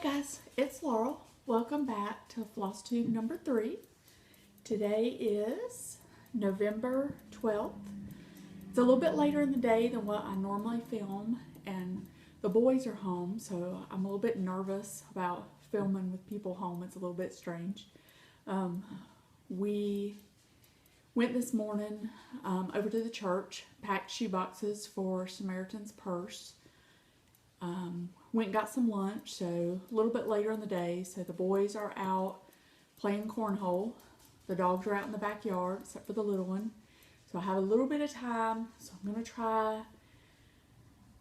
Hi guys, it's Laurel. Welcome back to FLOSSTUBE number 3. Today is November 12th. It's a little bit later in the day than what I normally film, and the boys are home, so I'm a little bit nervous about filming with people home. It's a little bit strange. We went this morning over to the church, packed shoe boxes for Samaritan's Purse. Went and got some lunch, so a little bit later in the day. So the boys are out playing cornhole. The dogs are out in the backyard, except for the little one. So I have a little bit of time, so I'm going to try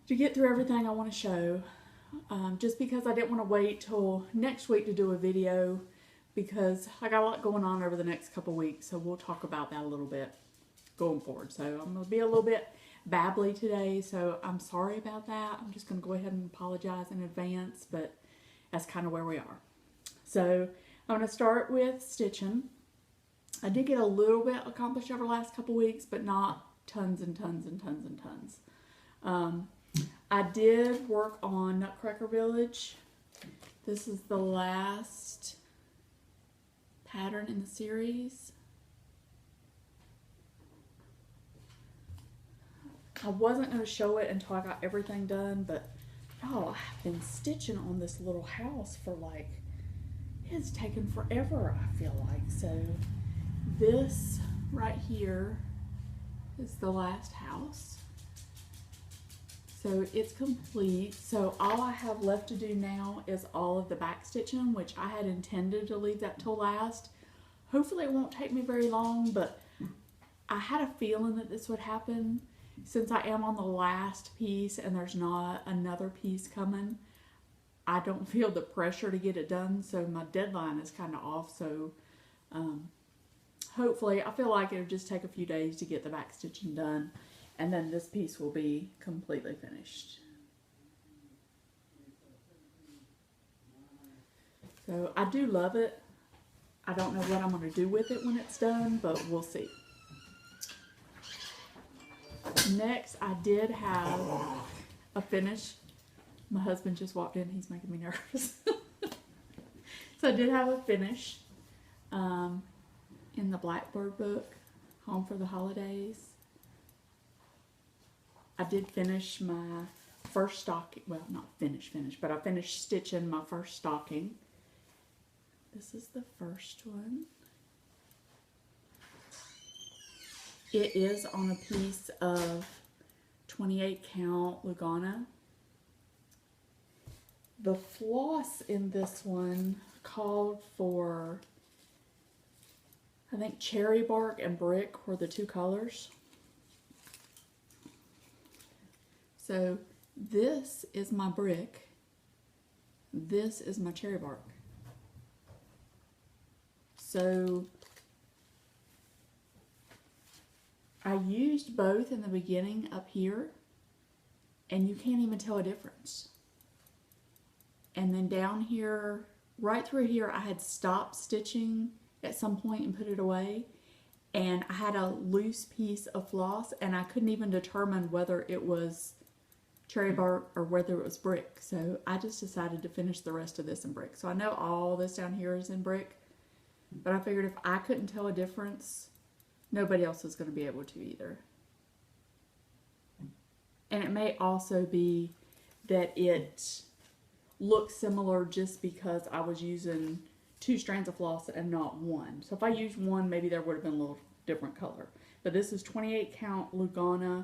to get through everything I want to show. Just because I didn't want to wait till next week to do a video, because I got a lot going on over the next couple weeks, so we'll talk about that a little bit going forward. So I'm going to be a little bit babbly today, so I'm sorry about that. I'm just going to go ahead and apologize in advance, but that's kind of where we are. So I'm going to start with stitching. I did get a little bit accomplished over the last couple weeks, but not tons and tons and tons and tons. I did work on Nutcracker Village. This is the last pattern in the series. I wasn't going to show it until I got everything done, but y'all, I've been stitching on this little house for like, it's taken forever, I feel like. So this right here is the last house. So it's complete. So all I have left to do now is all of the back stitching, which I had intended to leave that till last. Hopefully it won't take me very long, but I had a feeling that this would happen. Since I am on the last piece and there's not another piece coming, I don't feel the pressure to get it done, so my deadline is kind of off. So hopefully, I feel like it'll just take a few days to get the back stitching done, and then this piece will be completely finished. So I do love it. I don't know what I'm going to do with it when it's done, but we'll see. Next, I did have a finish. My husband just walked in. He's making me nervous. So I did have a finish in the Blackbird book, Home for the Holidays. I did finish my first stocking. Well, not finish, but I finished stitching my first stocking. This is the first one. It is on a piece of 28 count Lugana. The floss in this one called for, I think, cherry bark and brick were the two colors. So this is my brick. This is my cherry bark. So I used both in the beginning up here, and you can't even tell a difference. And then down here, right through here, I had stopped stitching at some point and put it away. And I had a loose piece of floss, and I couldn't even determine whether it was cherry bark or whether it was brick. So I just decided to finish the rest of this in brick. So I know all this down here is in brick, but I figured if I couldn't tell a difference, nobody else is going to be able to either. And it may also be that it looks similar just because I was using 2 strands of floss and not one. So if I used one, maybe there would have been a little different color. But this is 28 count Lugana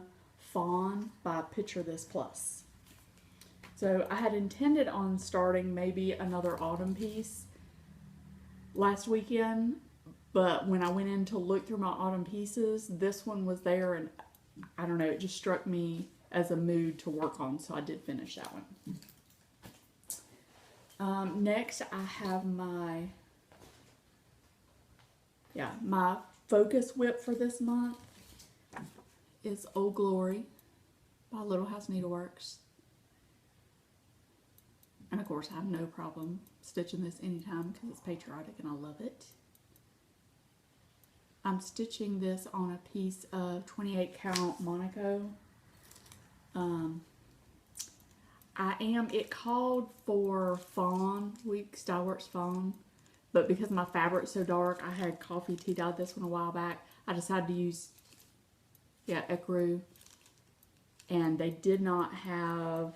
Fawn by Picture This Plus. So I had intended on starting maybe another autumn piece last weekend, but when I went in to look through my autumn pieces, this one was there, and I don't know, it just struck me as a mood to work on, so I did finish that one. Next, I have my focus whip for this month is Old Glory by Little House Needleworks. And of course, I have no problem stitching this anytime because it's patriotic and I love it. I'm stitching this on a piece of 28 count Monaco. it called for fawn, Week Styleworks fawn, but because my fabric's so dark, I had coffee tea dyed this one a while back. I decided to use, ecru, and they did not have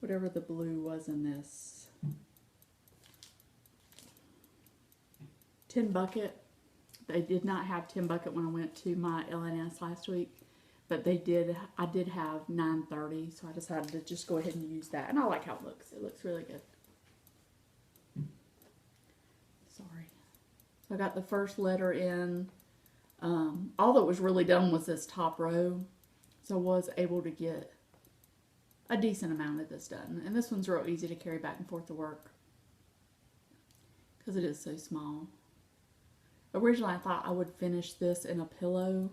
whatever the blue was in this. Tin Bucket. They did not have Tin Bucket when I went to my LNS last week, but they did. I did have 930, so I decided to just go ahead and use that. And I like how it looks. It looks really good. Sorry. So I got the first letter in. All that was really done was this top row, so I was able to get a decent amount of this done. And this one's real easy to carry back and forth to work because it is so small. Originally, I thought I would finish this in a pillow,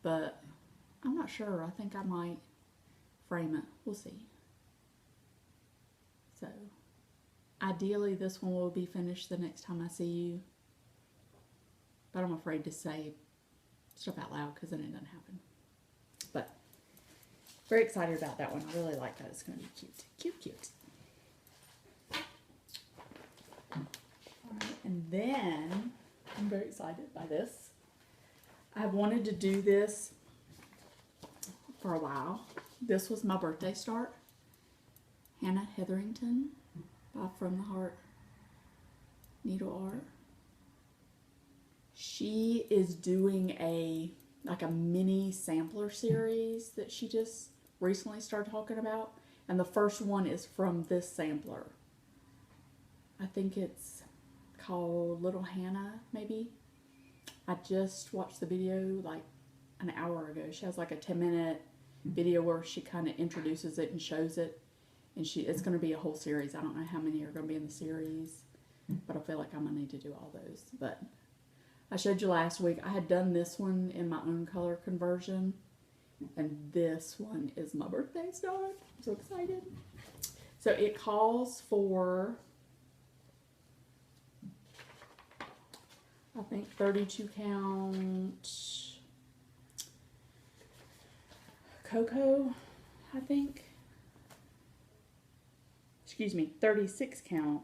but I'm not sure. I think I might frame it. We'll see. So, ideally, this one will be finished the next time I see you. But I'm afraid to say stuff out loud because then it doesn't happen. But, very excited about that one. I really like that. It's going to be cute. Cute, cute. Alright, and then I'm very excited by this. I've wanted to do this for a while. This was my birthday start. Hannah Hetherington by From the Heart Needle Art. She is doing a mini sampler series that she just recently started talking about, and the first one is from this sampler. I think it's called Little Hannah, maybe. I just watched the video like an hour ago. She has like a 10-minute video where she kind of introduces it and shows it, and it's going to be a whole series. I don't know how many are going to be in the series, but I feel like I'm going to need to do all those. But I showed you last week, I had done this one in my own color conversion, and this one is my birthday start. I'm so excited. So it calls for, I think, 32 count cocoa, I think. Excuse me, 36 count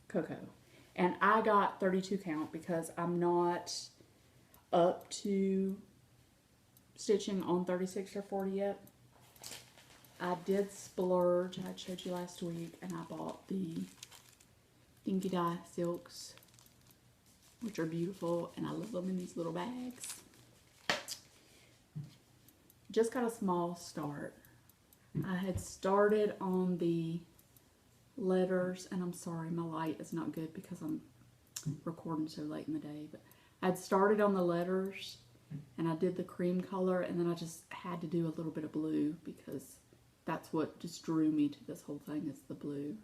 cocoa. And I got 32 count because I'm not up to stitching on 36 or 40 yet. I did splurge, I showed you last week, and I bought the Dinky Dye silks, which are beautiful, and I love them in these little bags. Just got a small start. I had started on the letters, and I'm sorry, my light is not good because I'm recording so late in the day, but I had started on the letters, and I did the cream color, and then I just had to do a little bit of blue because that's what just drew me to this whole thing, is the blue.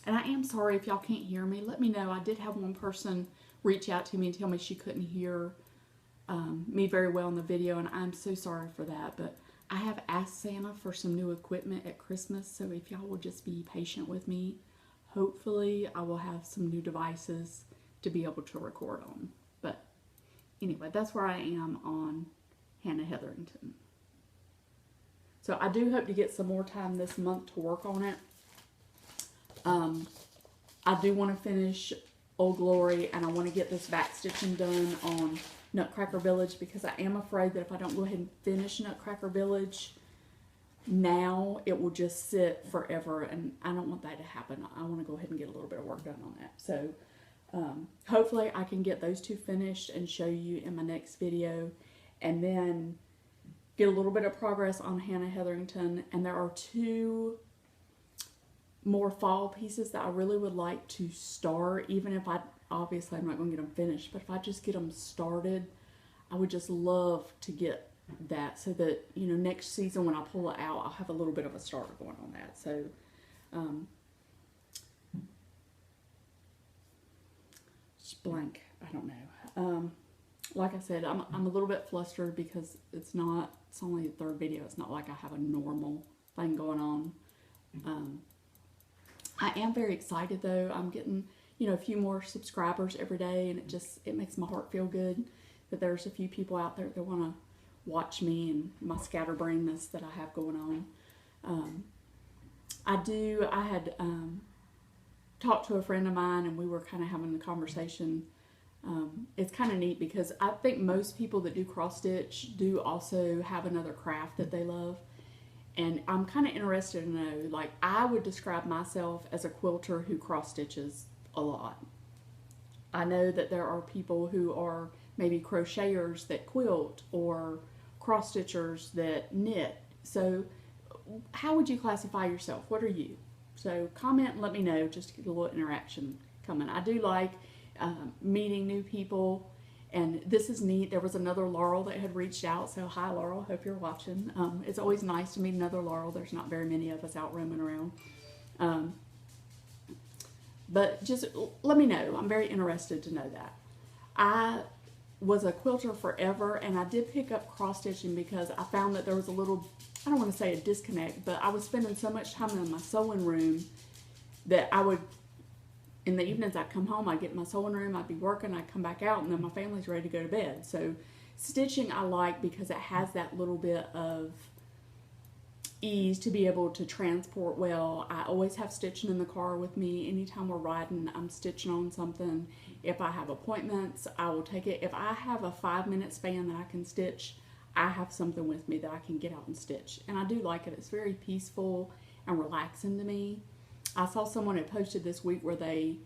And I am sorry if y'all can't hear me. Let me know. I did have one person reach out to me and tell me she couldn't hear me very well in the video, and I'm so sorry for that, but I have asked Santa for some new equipment at Christmas, so if y'all will just be patient with me, hopefully I will have some new devices to be able to record on. But anyway, that's where I am on Hannah Hetherington. So I do hope to get some more time this month to work on it. I do want to finish Old Glory, and I want to get this back stitching done on Nutcracker Village, because I am afraid that if I don't go ahead and finish Nutcracker Village now, it will just sit forever, and I don't want that to happen. I want to go ahead and get a little bit of work done on that. So hopefully I can get those two finished and show you in my next video, and then get a little bit of progress on Hannah Hetherington. And there are two more fall pieces that I really would like to start, even if obviously I'm not going to get them finished, but if I just get them started, I would just love to get that, so that, you know, next season when I pull it out, I'll have a little bit of a starter going on that. So just blank, I don't know. Like I said, I'm a little bit flustered because it's only the third video. It's not like I have a normal thing going on. I am very excited though. I'm getting, you know, a few more subscribers every day, and it makes my heart feel good. that there's a few people out there that want to watch me and my scatterbrainness that I have going on. I had talked to a friend of mine, and we were kind of having the conversation. It's kind of neat because I think most people that do cross stitch do also have another craft that they love. And I'm kind of interested to know, like, I would describe myself as a quilter who cross stitches a lot. I know that there are people who are maybe crocheters that quilt, or cross stitchers that knit. So how would you classify yourself? What are you? So comment and let me know, just to get a little interaction coming. I do like meeting new people, and this is neat. There was another Laurel that had reached out, so hi Laurel, hope you're watching. It's always nice to meet another Laurel. There's not very many of us out roaming around. But just let me know. I'm very interested to know that. I was a quilter forever, and I did pick up cross stitching because I found that there was a little, I don't want to say a disconnect, but I was spending so much time in my sewing room that I would, in the evenings I'd come home, I'd get in my sewing room, I'd be working, I'd come back out, and then my family's ready to go to bed. So stitching I like because it has that little bit of ease to be able to transport well. I always have stitching in the car with me. Anytime we're riding, I'm stitching on something. If I have appointments, I will take it. If I have a 5-minute span that I can stitch, I have something with me that I can get out and stitch. And I do like it. It's very peaceful and relaxing to me. I saw someone had posted this week where they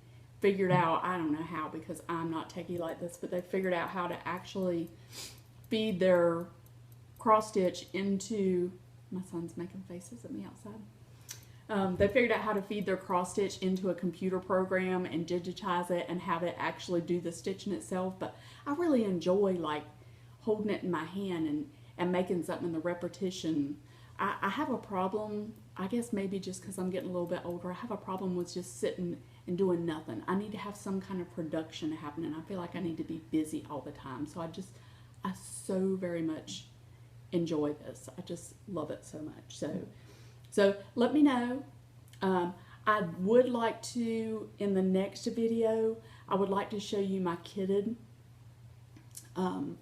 figured out, I don't know how because I'm not techie like this, but they figured out how to actually feed their cross stitch into, my son's making faces at me outside. They figured out how to feed their cross stitch into a computer program and digitize it and have it actually do the stitching itself. But I really enjoy like holding it in my hand and making something, the repetition. I have a problem, I guess maybe just because I'm getting a little bit older, I have a problem with just sitting and doing nothing. I need to have some kind of production happening. I feel like I need to be busy all the time. So I so very much enjoy this. I just love it so much. So let me know. I would like to, in the next video, I would like to show you my kitted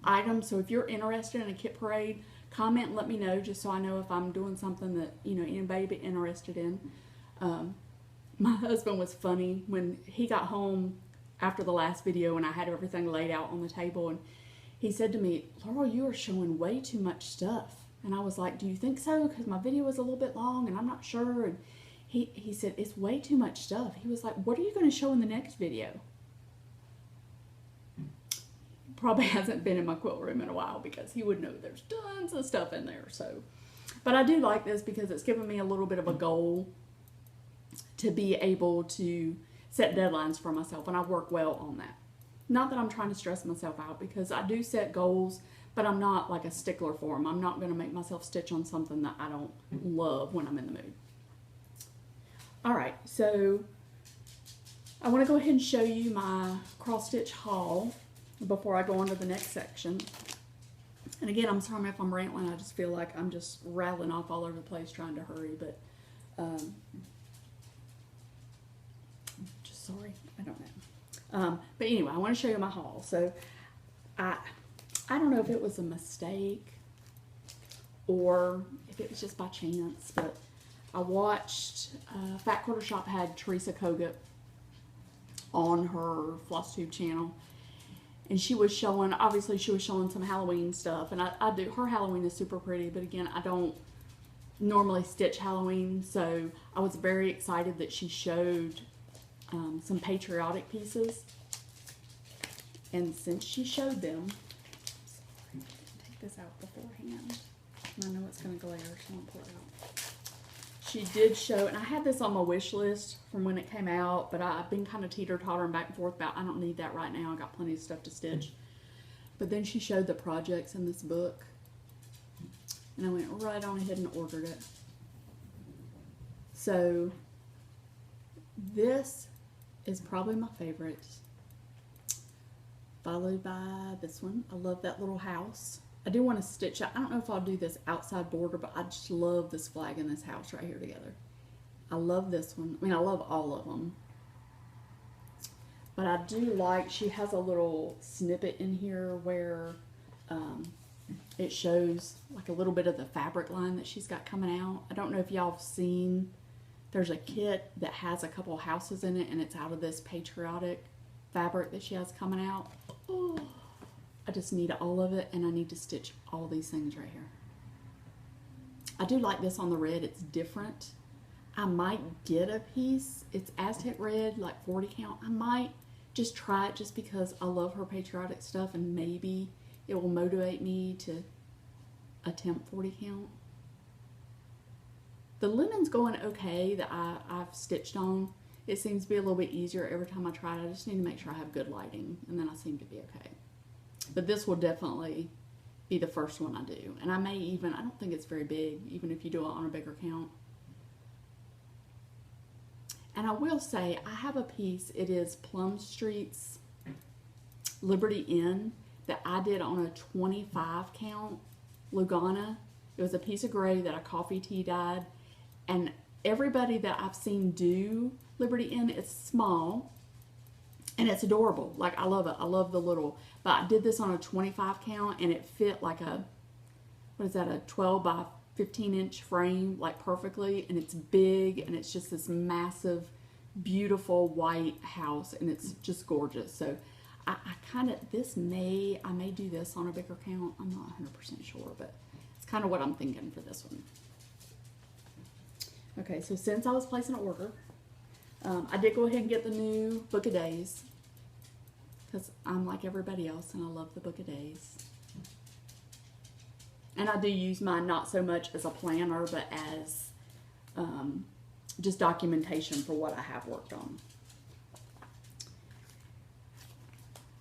items. So if you're interested in a kit parade, comment and let me know, just so I know if I'm doing something that, you know, anybody be interested in. My husband was funny when he got home after the last video and I had everything laid out on the table, and he said to me, "Laurel, you are showing way too much stuff." And I was like, "Do you think so? Because my video was a little bit long and I'm not sure." And he said, "It's way too much stuff." He was like, "What are you going to show in the next video?" Probably hasn't been in my quilt room in a while because he would know there's tons of stuff in there. So, but I do like this because it's given me a little bit of a goal to be able to set deadlines for myself, and I work well on that. Not that I'm trying to stress myself out, because I do set goals, but I'm not like a stickler for them. I'm not going to make myself stitch on something that I don't love when I'm in the mood. All right, so I want to go ahead and show you my cross stitch haul before I go on to the next section. And again, I'm sorry if I'm rambling. I just feel like I'm just rattling off all over the place trying to hurry, but just sorry, I don't know. But anyway, I want to show you my haul. So I don't know if it was a mistake or if it was just by chance, but I watched Fat Quarter Shop had Teresa Kogut on her FLOSSTUBE channel, and she was showing, obviously she was showing some Halloween stuff, and I do, her Halloween is super pretty, but again, I don't normally stitch Halloween, so I was very excited that she showed some patriotic pieces. And since she showed them, sorry, take this out beforehand. I know it's going to glare, so I'll pull it out. She did show, and I had this on my wish list from when it came out, but I've been kind of teeter-tottering back and forth about, I don't need that right now. I got plenty of stuff to stitch. But then she showed the projects in this book, and I went right on ahead and ordered it. So this is probably my favorite, followed by this one. I love that little house. I do want to stitch, I don't know if I'll do this outside border, but I just love this flag and this house right here together. I love this one. I mean, I love all of them. But I do like, she has a little snippet in here where it shows like a little bit of the fabric line that she's got coming out. I don't know if y'all have seen, there's a kit that has a couple houses in it, and it's out of this patriotic fabric that she has coming out. Oh, I just need all of it, and I need to stitch all these things right here. I do like this on the red. It's different. I might get a piece. It's Aztec red, like 40 count. I might just try it just because I love her patriotic stuff, and maybe it will motivate me to attempt 40 count. The linen's going okay that I've stitched on. It seems to be a little bit easier every time I try it. I just need to make sure I have good lighting, and then I seem to be okay. But this will definitely be the first one I do. And I may even, I don't think it's very big, even if you do it on a bigger count. And I will say, I have a piece, it is Plum Street's Liberty Inn, that I did on a 25 count Lugana. It was a piece of gray that I coffee tea dyed. And everybody that I've seen do Liberty Inn, it's small and it's adorable. Like, I love it. I love the little, but I did this on a 25 count and it fit like a, what is that, a 12 by 15 inch frame, like perfectly. And it's big, and it's just this massive, beautiful white house, and it's just gorgeous. So I kind of, I may do this on a bigger count. I'm not 100% sure, but it's kind of what I'm thinking for this one. Okay, so since I was placing an order, I did go ahead and get the new Book of Days, because I'm like everybody else and I love the Book of Days. And I do use mine not so much as a planner, but as just documentation for what I have worked on.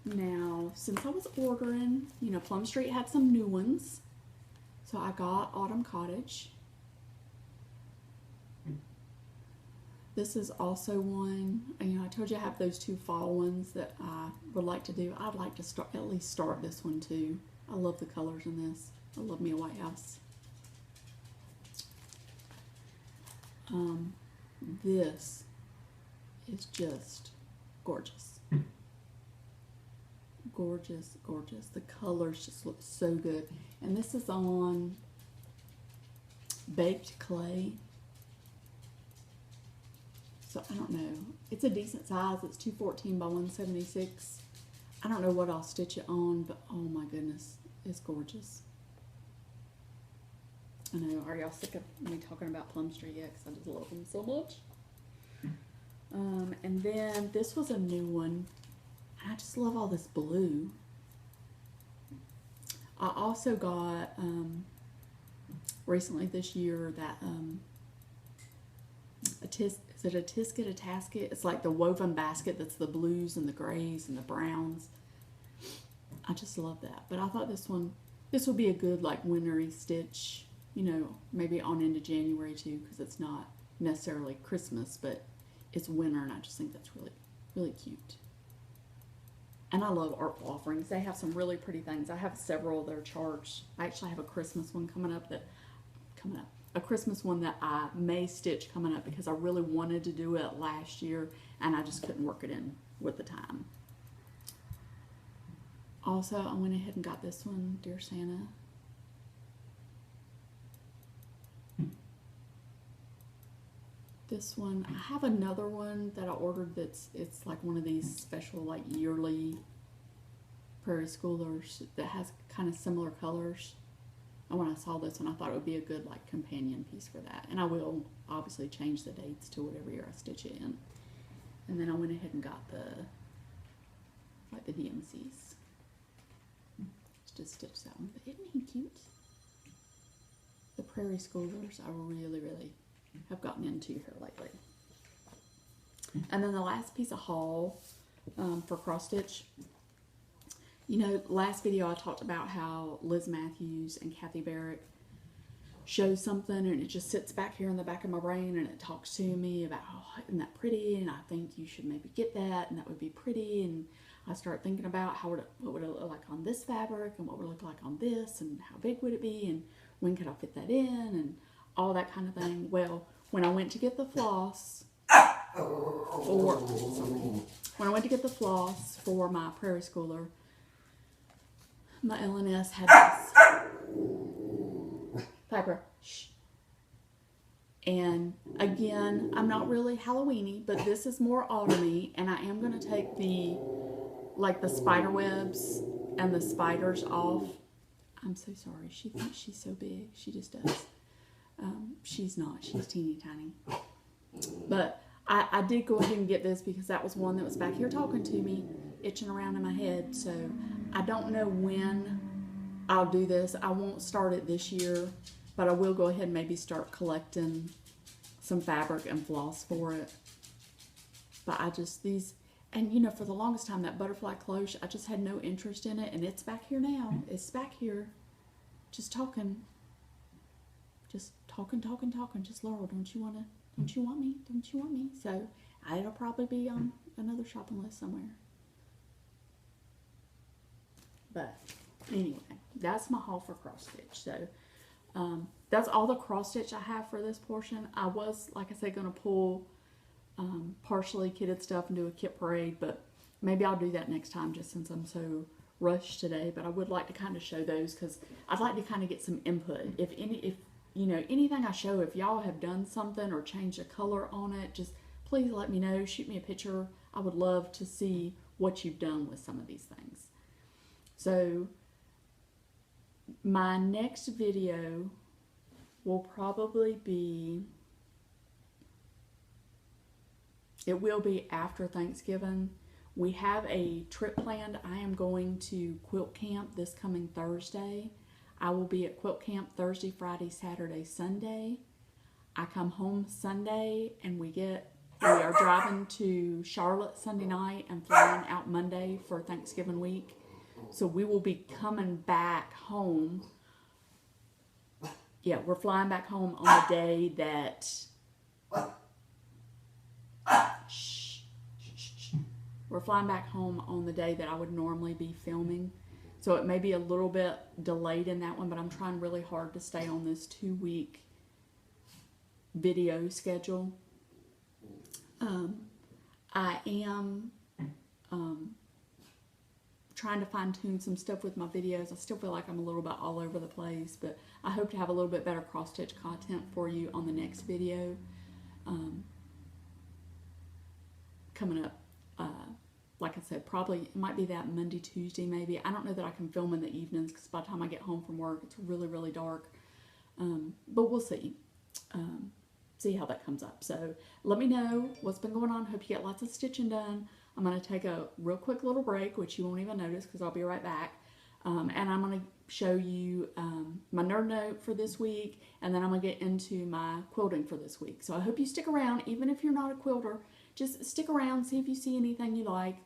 Now, since I was ordering, you know, Plum Street had some new ones. So I got Autumn Cottage. This is also one, you know, I told you I have those two fall ones that I would like to do. I'd like to start, at least start this one too. I love the colors in this. I love me a white house. This is just gorgeous. Gorgeous, gorgeous. The colors just look so good. And this is on baked clay. So I don't know. It's a decent size. It's 214 by 176. I don't know what I'll stitch it on, but oh my goodness, it's gorgeous. I know. Are y'all sick of me talking about Plum Street yet? Because I just love them so much. And then this was a new one. I just love all this blue. I also got recently this year that is it a tisket, a tasket? It's like the woven basket that's the blues and the grays and the browns. I just love that. But I thought this would be a good like wintry stitch, you know, maybe on into January too, because it's not necessarily Christmas, but it's winter, and I just think that's really, really cute. And I love Artful Offerings. They have some really pretty things. I have several of their charts. I actually have a Christmas one a Christmas one that I may stitch coming up, because I really wanted to do it last year and I just couldn't work it in with the time. Also, I went ahead and got this one, Dear Santa. This one, I have another one that I ordered it's like one of these special like yearly Prairie Schoolers that has kind of similar colors. And when I saw this one, I thought it would be a good like companion piece for that. And I will obviously change the dates to whatever year I stitch it in. And then I went ahead and got the DMCs. Just stitch that one. But isn't he cute? The Prairie Schoolers I really, really have gotten into here lately. And then the last piece of haul for cross stitch. You know, last video I talked about how Liz Matthews and Kathy Barrett show something and it just sits back here in the back of my brain and it talks to me about, oh, isn't that pretty? And I think you should maybe get that, and that would be pretty. And I start thinking about what would it look like on this fabric, and what would it look like on this, and how big would it be, and when could I fit that in, and all that kind of thing. Well, when I went to get the floss, for, when I went to get the floss for my prairie schooler, my LNS had this. Piper, shh. And again, I'm not really Halloweeny, but this is more autumny, and I am going to take the spider webs and the spiders off. I'm so sorry. She thinks she's so big. She just does. She's not. She's teeny tiny. But I did go ahead and get this because that was one that was back here talking to me, itching around in my head. So I don't know when I'll do this. I won't start it this year, but I will go ahead and maybe start collecting some fabric and floss for it. But I just, and you know, for the longest time, that butterfly cloche, I just had no interest in it, and it's back here now. It's back here, just talking. Just talking. Just, Laurel, don't you want me? Don't you want me? So it'll probably be on another shopping list somewhere. But anyway, that's my haul for cross stitch. So that's all the cross stitch I have for this portion. I was, like I said, going to pull partially kitted stuff and do a kit parade, but maybe I'll do that next time just since I'm so rushed today. But I would like to kind of show those because I'd like to kind of get some input. If you know, anything I show, if y'all have done something or changed a color on it, just please let me know. Shoot me a picture. I would love to see what you've done with some of these things. So my next video will probably be, it will be after Thanksgiving. We have a trip planned. I am going to quilt camp this coming Thursday. I will be at quilt camp Thursday, Friday, Saturday, Sunday. I come home Sunday and we are driving to Charlotte Sunday night and flying out Monday for Thanksgiving week. So we will be coming back home. Yeah, we're flying back home on the day that, we're flying back home on the day that I would normally be filming. So it may be a little bit delayed in that one, but I'm trying really hard to stay on this 2-week video schedule. I am trying to fine-tune some stuff with my videos. I still feel like I'm a little bit all over the place, but I hope to have a little bit better cross-stitch content for you on the next video coming up. Like I said, probably it might be that Monday, Tuesday maybe. I don't know that I can film in the evenings because by the time I get home from work, it's really, really dark. But we'll see. See how that comes up. So let me know what's been going on. Hope you get lots of stitching done. I'm going to take a real quick little break, which you won't even notice because I'll be right back. And I'm going to show you my nerd note for this week, and then I'm going to get into my quilting for this week. So I hope you stick around, even if you're not a quilter. Just stick around, see if you see anything you like.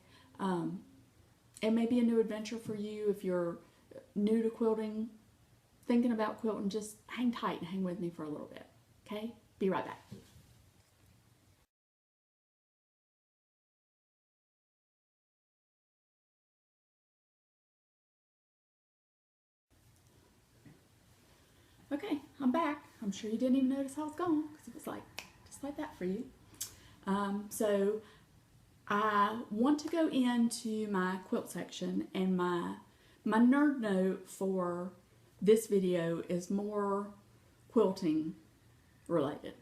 It may be a new adventure for you if you're new to quilting, thinking about quilting. Just hang tight and hang with me for a little bit. Okay? Be right back. Okay, I'm back. I'm sure you didn't even notice I was gone because it was like just like that for you. So I want to go into my quilt section, and my nerd note for this video is more quilting related.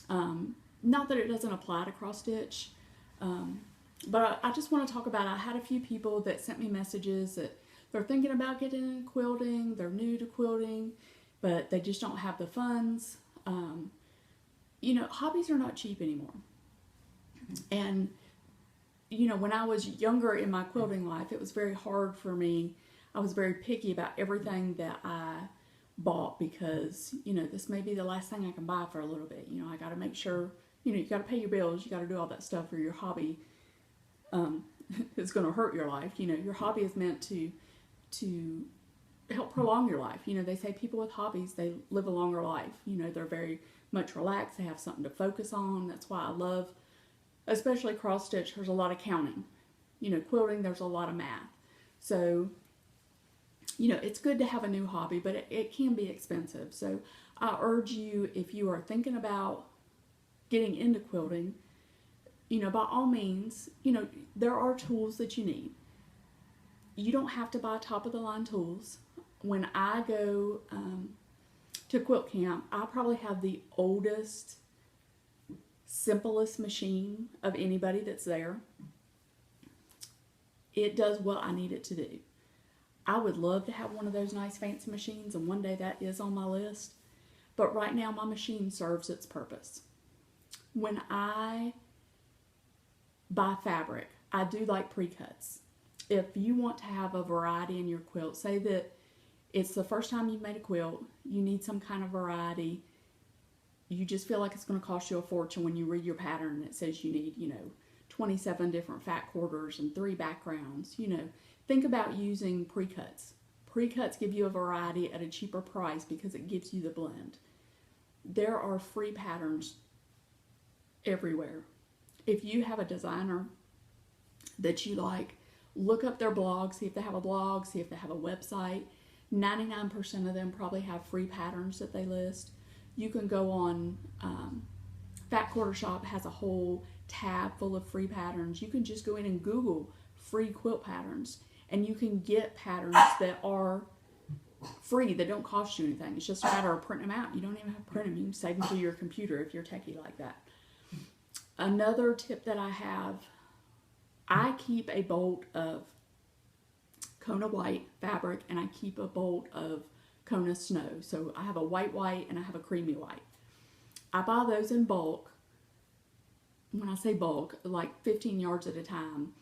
Not that it doesn't apply to cross stitch, but I just want to talk about, I had a few people that sent me messages that they're thinking about getting into quilting, they're new to quilting, but they just don't have the funds. You know, hobbies are not cheap anymore. And, you know, when I was younger in my quilting life, it was very hard for me. I was very picky about everything that I bought because, you know, this may be the last thing I can buy for a little bit. You know, I got to make sure, you know, you got to pay your bills, you got to do all that stuff, or your hobby is going to hurt your life. You know, your hobby is meant to help prolong your life. You know, they say people with hobbies, they live a longer life. You know, they're very much relaxed, they have something to focus on. That's why I love, especially cross stitch, there's a lot of counting. You know, quilting, there's a lot of math. So, you know, it's good to have a new hobby, but it can be expensive. So I urge you, if you are thinking about getting into quilting, by all means, there are tools that you need. You don't have to buy top of the line tools. When I go to quilt camp, I probably have the oldest, simplest machine of anybody that's there. It does what I need it to do. I would love to have one of those nice fancy machines, and one day that is on my list. But right now my machine serves its purpose. When I buy fabric, I do like pre-cuts. If you want to have a variety in your quilt, say that it's the first time you've made a quilt, you need some kind of variety, you just feel like it's going to cost you a fortune when you read your pattern and it says you need, 27 different fat quarters and 3 backgrounds, think about using pre-cuts. Pre-cuts give you a variety at a cheaper price because it gives you the blend. There are free patterns everywhere. If you have a designer that you like, look up their blog, see if they have a blog, see if they have a website. 99% of them probably have free patterns that they list. You can go on, Fat Quarter Shop has a whole tab full of free patterns. You can just go in and Google free quilt patterns, and you can get patterns that are free, that don't cost you anything. It's just a matter of printing them out. You don't even have to print them. You can save them to your computer if you're techie like that. Another tip that I have, I keep a bolt of Kona white fabric, and I keep a bolt of Kona snow. So I have a white and I have a creamy white. I buy those in bulk. When I say bulk, like 15 yards at a time,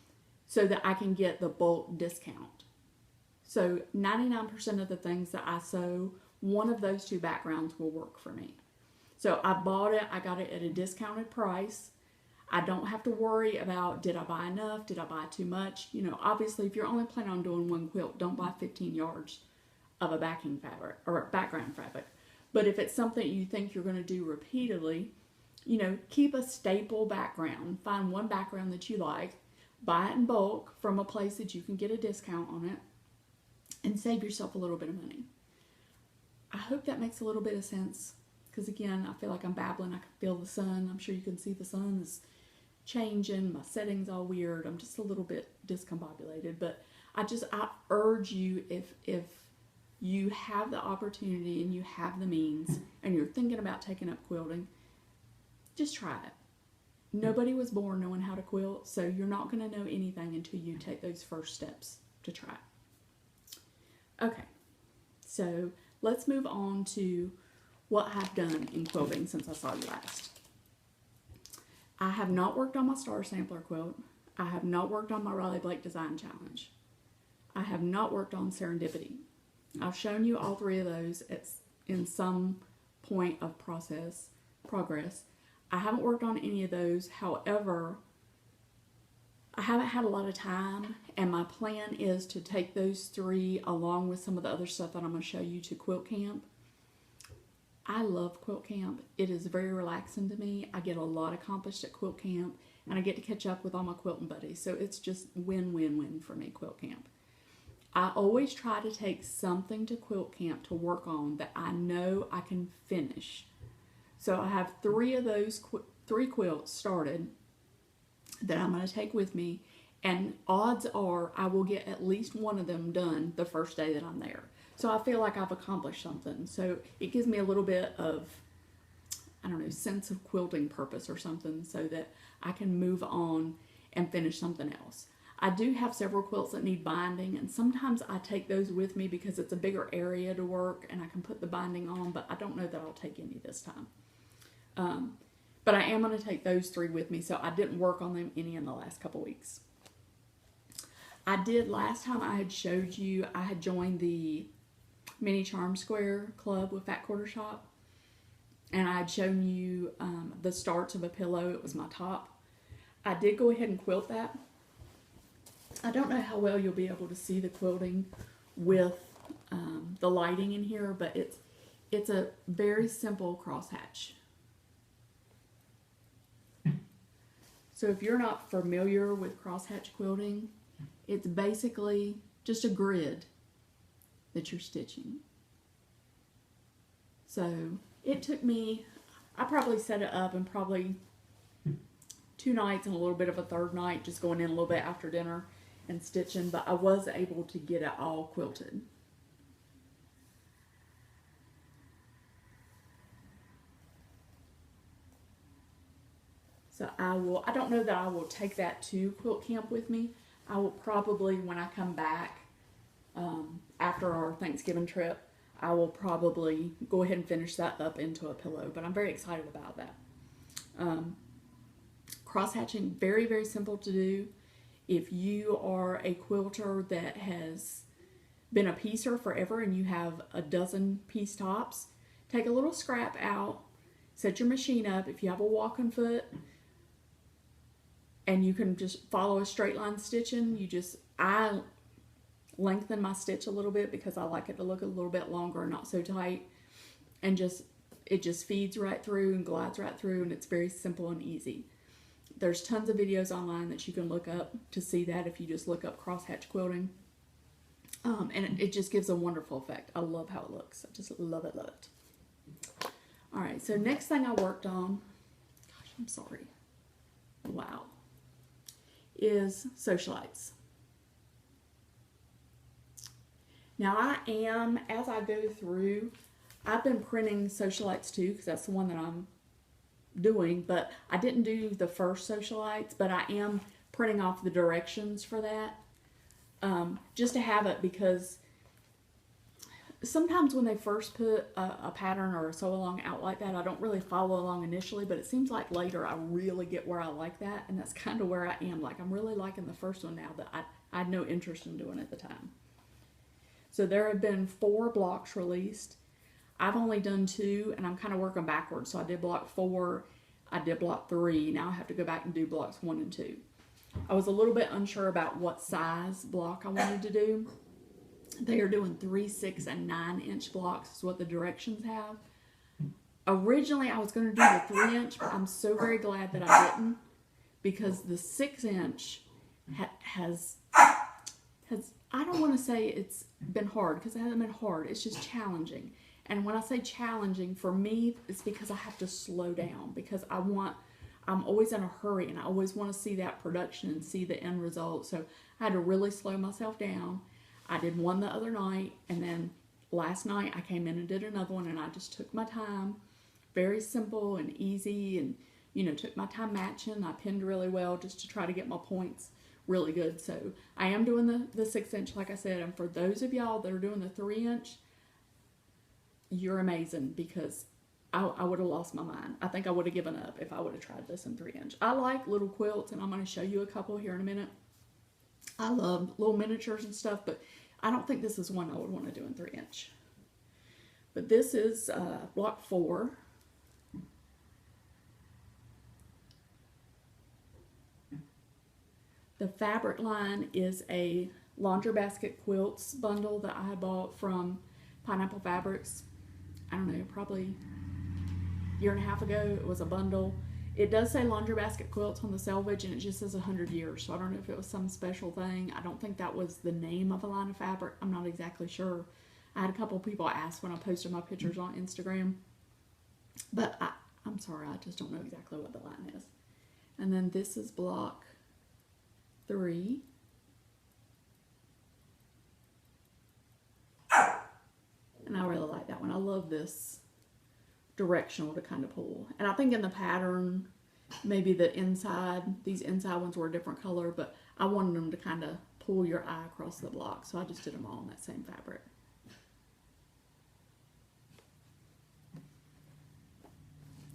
so that I can get the bulk discount. So 99% of the things that I sew, one of those 2 backgrounds will work for me. So I bought it, I got it at a discounted price. I don't have to worry about, did I buy enough? Did I buy too much? Obviously, if you're only planning on doing one quilt, don't buy 15 yards of a backing fabric or background fabric. But if it's something you think you're going to do repeatedly, keep a staple background. Find one background that you like, buy it in bulk from a place that you can get a discount on it, and save yourself a little bit of money. I hope that makes a little bit of sense, because again, I feel like I'm babbling. I can feel the sun. I'm sure you can see the sun is changing. My setting's all weird. I'm just a little bit discombobulated, but I urge you, if you have the opportunity and you have the means and you're thinking about taking up quilting, just try it. Nobody was born knowing how to quilt, so you're not going to know anything until you take those first steps to try it. Okay, so let's move on to what I've done in quilting since I saw you last. I have not worked on my Star Sampler quilt. I have not worked on my Riley Blake Design Challenge. I have not worked on Serendipity. I've shown you all 3 of those in some point of progress. I haven't worked on any of those. However, I haven't had a lot of time, and my plan is to take those 3 along with some of the other stuff that I'm going to show you to quilt camp. I love quilt camp. It is very relaxing to me. I get a lot accomplished at quilt camp, and I get to catch up with all my quilting buddies. So it's just win-win-win for me, quilt camp. I always try to take something to quilt camp to work on that I know I can finish. So I have 3 of those 3 quilts started that I'm going to take with me, and odds are I will get at least one of them done the first day that I'm there. So I feel like I've accomplished something. So it gives me a little bit of, sense of quilting purpose or something, so that I can move on and finish something else. I do have several quilts that need binding, and sometimes I take those with me because it's a bigger area to work and I can put the binding on, but I don't know that I'll take any this time. But I am going to take those 3 with me, so I didn't work on them any in the last couple weeks. I did, last time I had showed you, I had joined the Mini Charm Square Club with Fat Quarter Shop, and I had shown you the starts of a pillow. It was my top. I did go ahead and quilt that. I don't know how well you'll be able to see the quilting with the lighting in here, but it's a very simple crosshatch. So if you're not familiar with crosshatch quilting, it's basically just a grid that you're stitching. So it took me, I probably set it up in probably 2 nights and a little bit of a third night, just going in a little bit after dinner and stitching, but I was able to get it all quilted. So I don't know that I will take that to quilt camp with me. I will probably, when I come back after our Thanksgiving trip, I will probably go ahead and finish that up into a pillow, but I'm very excited about that. Cross hatching, very, very simple to do. If you are a quilter that has been a piecer forever and you have a dozen piece tops, take a little scrap out, set your machine up. If you have a walking foot, and you can just follow a straight line stitching, I lengthen my stitch a little bit because I like it to look a little bit longer and not so tight, and it just feeds right through and glides right through, and it's very simple and easy. There's tons of videos online that you can look up to see that if you just look up crosshatch quilting, and it just gives a wonderful effect. I love how it looks. I just love it, love it. All right, so next thing I worked on, gosh, I'm sorry, wow, is socialites. Now I am, as I go through, I've been printing socialites too, because that's the one that I'm doing, but I didn't do the first socialites, but I am printing off the directions for that, just to have it, because sometimes when they first put a pattern or a sew along out like that, I don't really follow along initially, but it seems like later I really get where I like that, and that's kind of where I am. Like, I'm really liking the first one now that I had no interest in doing at the time. So there have been 4 blocks released. I've only done 2, and I'm kind of working backwards. So I did block 4, I did block 3. Now I have to go back and do blocks 1 and 2. I was a little bit unsure about what size block I wanted to do. They are doing 3, 6, and 9-inch blocks is what the directions have. Originally, I was going to do the 3-inch, but I'm so very glad that I didn't, because the 6-inch has I don't want to say it's been hard, because it hasn't been hard. It's just challenging. And when I say challenging, for me, it's because I have to slow down, because I'm always in a hurry, and I always want to see that production and see the end result. So I had to really slow myself down. I did one the other night, and then last night I came in and did another one, and I just took my time. Very simple and easy, and, you know, took my time matching. I pinned really well just to try to get my points really good. So I am doing the 6-inch, like I said, and for those of y'all that are doing the 3-inch, you're amazing, because I would have lost my mind. I think I would have given up if I would have tried this in 3-inch. I like little quilts, and I'm going to show you a couple here in a minute. I love little miniatures and stuff, but I don't think this is one I would want to do in 3-inch. But this is block 4. The fabric line is a laundry basket quilts bundle that I had bought from Pineapple Fabrics. I don't know, probably a year and a half ago. It was a bundle. It does say laundry basket quilts on the selvage, and it just says 100 years. So I don't know if it was some special thing. I don't think that was the name of a line of fabric. I'm not exactly sure. I had a couple of people ask when I posted my pictures on Instagram. But I'm sorry, I just don't know exactly what the line is. And then this is block 3. And I really like that one. I love this directional to kind of pull. And I think in the pattern, maybe these inside ones were a different color, but I wanted them to kind of pull your eye across the block. So I just did them all in that same fabric.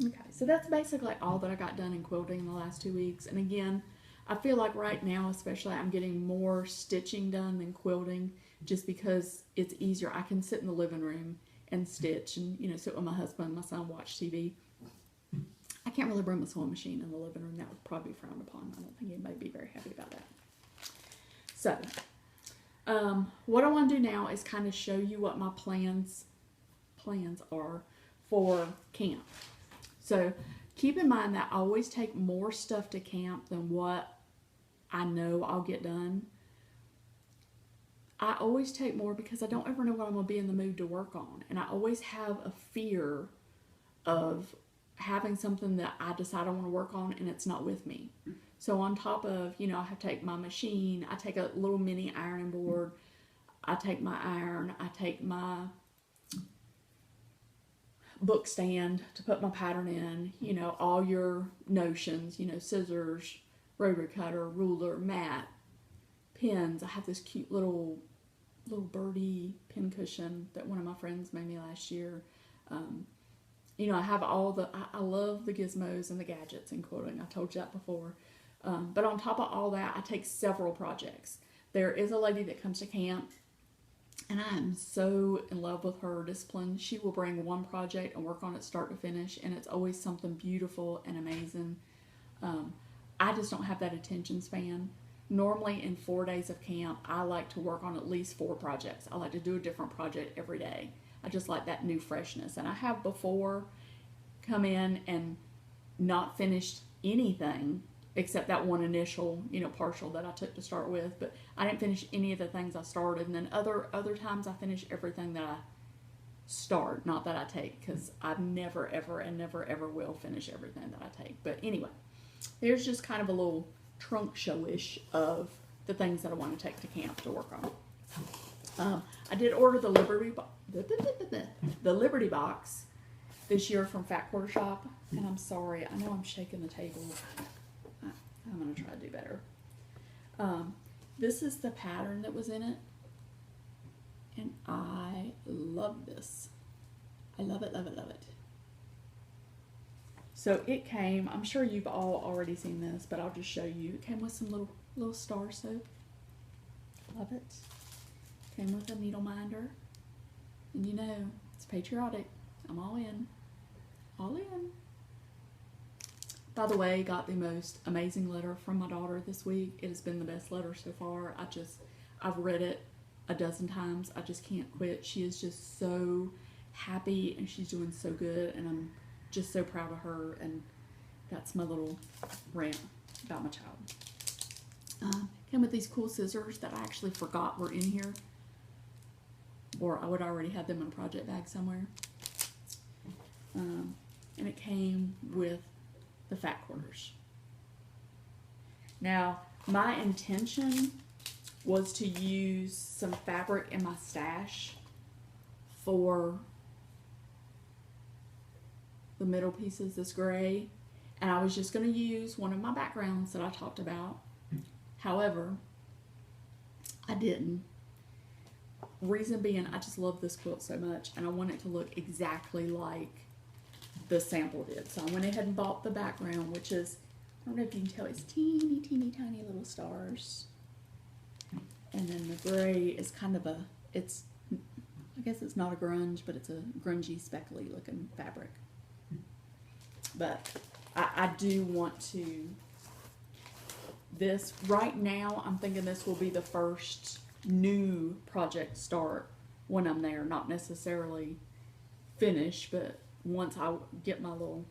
Okay, so that's basically all that I got done in quilting in the last 2 weeks. And again, I feel like right now, especially, I'm getting more stitching done than quilting, just because it's easier. I can sit in the living room and stitch, and, you know, sit with my husband and my son, watch TV. I can't really bring my sewing machine in the living room. That would probably be frowned upon. I don't think anybody would be very happy about that. So, what I want to do now is kind of show you what my plans are for camp. So, keep in mind that I always take more stuff to camp than what I know I'll get done. I always take more because I don't ever know what I'm going to be in the mood to work on. And I always have a fear of having something that I decide I want to work on and it's not with me. So on top of, you know, I have to take my machine, I take a little mini ironing board, I take my iron, I take my book stand to put my pattern in, you know, all your notions, you know, scissors, rotary cutter, ruler, mat, pins. I have this cute little birdie pin cushion that one of my friends made me last year. You know, I have all the, I love the gizmos and the gadgets in quilting. I told you that before. But on top of all that, I take several projects. There is a lady that comes to camp, and I am so in love with her discipline. She will bring one project and work on it start to finish, and it's always something beautiful and amazing. I just don't have that attention span. Normally in 4 days of camp, I like to work on at least 4 projects. I like to do a different project every day. I just like that new freshness. And I have before come in and not finished anything except that one initial, you know, partial that I took to start with. But I didn't finish any of the things I started. And then other times I finish everything that I start, not that I take, because I never, ever, and never, ever will finish everything that I take. But anyway, there's just kind of a little trunk show-ish of the things that I want to take to camp to work on. I did order the Liberty box this year from Fat Quarter Shop, and I'm sorry, I know I'm shaking the table. I'm going to try to do better. This is the pattern that was in it, and I love this. I love it, love it, love it. So it came, I'm sure you've all already seen this, but I'll just show you. It came with some little star soap. Love it. Came with a needle minder. And you know, it's patriotic. I'm all in. All in. By the way, got the most amazing letter from my daughter this week. It has been the best letter so far. I've read it a dozen times. I just can't quit. She is just so happy and she's doing so good, and I'm just so proud of her. And that's my little rant about my child. Came with these cool scissors that I actually forgot were in here, or I would already have them in a project bag somewhere. And it came with the fat quarters. Now, my intention was to use some fabric in my stash for the middle pieces, this gray, and I was just going to use one of my backgrounds that I talked about. However, I didn't. Reason being, I just love this quilt so much, and I want it to look exactly like the sample did. So I went ahead and bought the background, which is, I don't know if you can tell, it's teeny, teeny, tiny little stars. And then the gray is kind of I guess it's not a grunge, but it's a grungy, speckly looking fabric. But I do want to, right now, I'm thinking this will be the first new project start when I'm there. Not necessarily finish, but once I get my little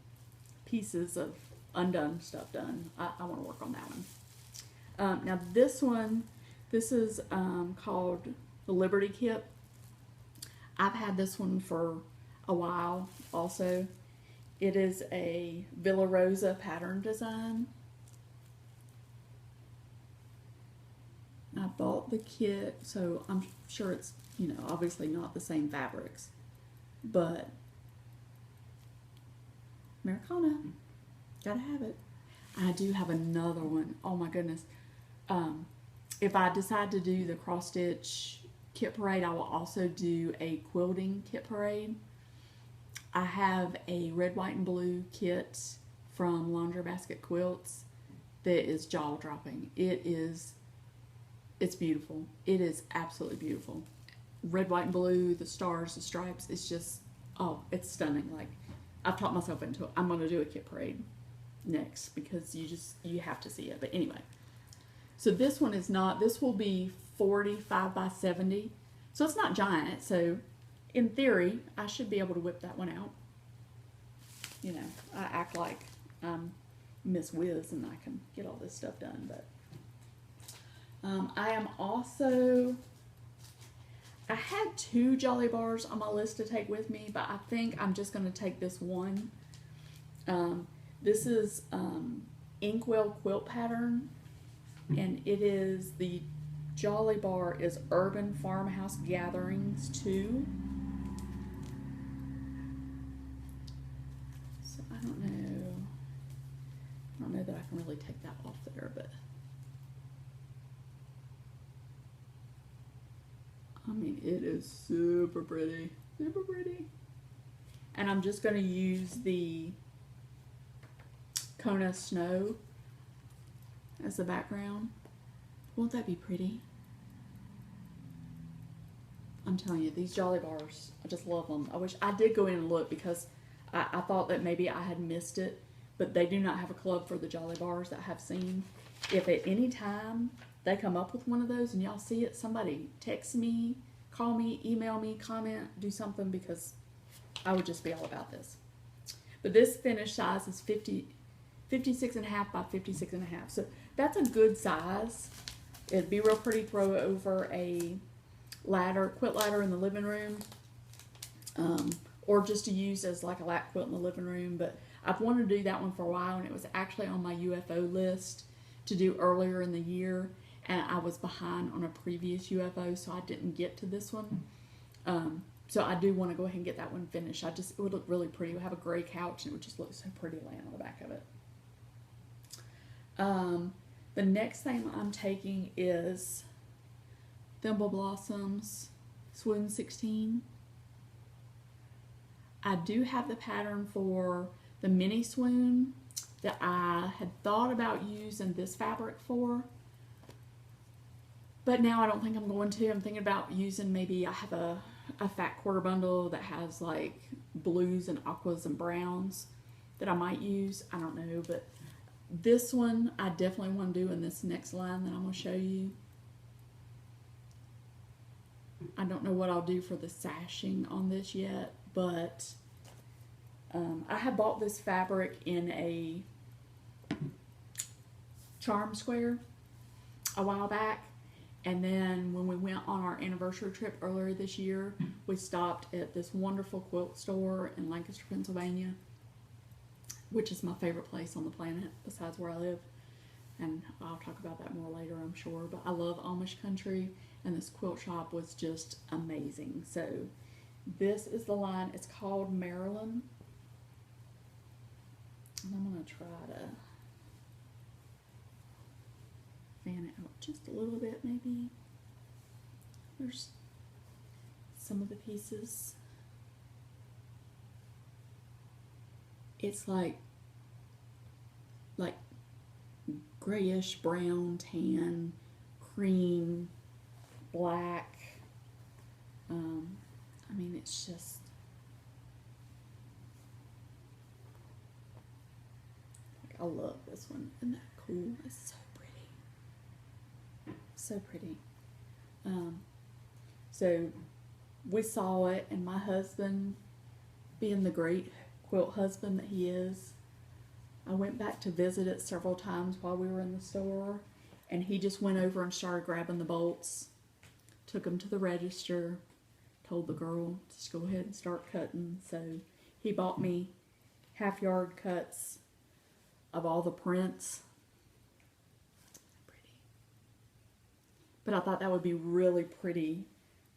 pieces of undone stuff done, I want to work on that one. Now this is called the Liberty Kit. I've had this one for a while also. It is a Villa Rosa pattern design. I bought the kit, so I'm sure it's, you know, obviously not the same fabrics, but Americana, gotta have it. I do have another one. Oh my goodness. If I decide to do the cross stitch kit parade, I will also do a quilting kit parade. I have a red, white, and blue kit from Laundry Basket Quilts that is jaw-dropping. It's beautiful. It is absolutely beautiful. Red, white, and blue, the stars, the stripes, it's just, oh, it's stunning. Like, I've talked myself into it. I'm going to do a kit parade next because you have to see it. But anyway, so this one is not, this will be 45 by 70. So it's not giant. So in theory, I should be able to whip that one out. You know, I act like I'm Miss Whiz and I can get all this stuff done. But I am also, I had 2 Jolly Bars on my list to take with me, but I think I'm just going to take this one. This is Inkwell quilt pattern, and it is the Jolly Bar is Urban Farmhouse Gatherings 2. So I don't know that I can really take that off there, but I mean, it is super pretty, super pretty. And I'm just going to use the Kona Snow as the background. Won't that be pretty? I'm telling you, these Jolly Bars, I just love them. I wish I did go in and look because I thought that maybe I had missed it, but they do not have a club for the Jolly Bars that I have seen. If at any time they come up with one of those and y'all see it, somebody text me, call me, email me, comment, do something, because I would just be all about this. But this finished size is 56.5 by 56.5. So that's a good size. It'd be real pretty to throw over a ladder, quilt ladder in the living room, or just to use as like a lap quilt in the living room. But I've wanted to do that one for a while, and it was actually on my UFO list to do earlier in the year, and I was behind on a previous UFO, so I didn't get to this one. So I do want to go ahead and get that one finished. It would look really pretty. It would have a gray couch, and it would just look so pretty laying on the back of it. The next thing I'm taking is Thimble Blossoms Swoon 16. I do have the pattern for the mini swoon that I had thought about using this fabric for, but now I don't think I'm going to. I'm thinking about using, maybe I have a fat quarter bundle that has like blues and aquas and browns that I might use. I don't know, but this one I definitely want to do in this next line that I'm going to show you. I don't know what I'll do for the sashing on this yet, but I have bought this fabric in a charm square a while back, and then when we went on our anniversary trip earlier this year, we stopped at this wonderful quilt store in Lancaster, Pennsylvania, which is my favorite place on the planet besides where I live, and I'll talk about that more later, I'm sure. But I love Amish country, and this quilt shop was just amazing. So this is the line. It's called Maryland, and I'm going to try to fan it out just a little bit, maybe. There's some of the pieces. It's like grayish, brown, tan, cream, black. I mean, it's just, I love this one. Isn't that cool? It's so pretty. So pretty. So we saw it, and my husband, being the great quilt husband that he is, I went back to visit it several times while we were in the store, and he just went over and started grabbing the bolts, took them to the register, told the girl to just go ahead and start cutting. So he bought me half-yard cuts of all the prints. Pretty. But I thought that would be really pretty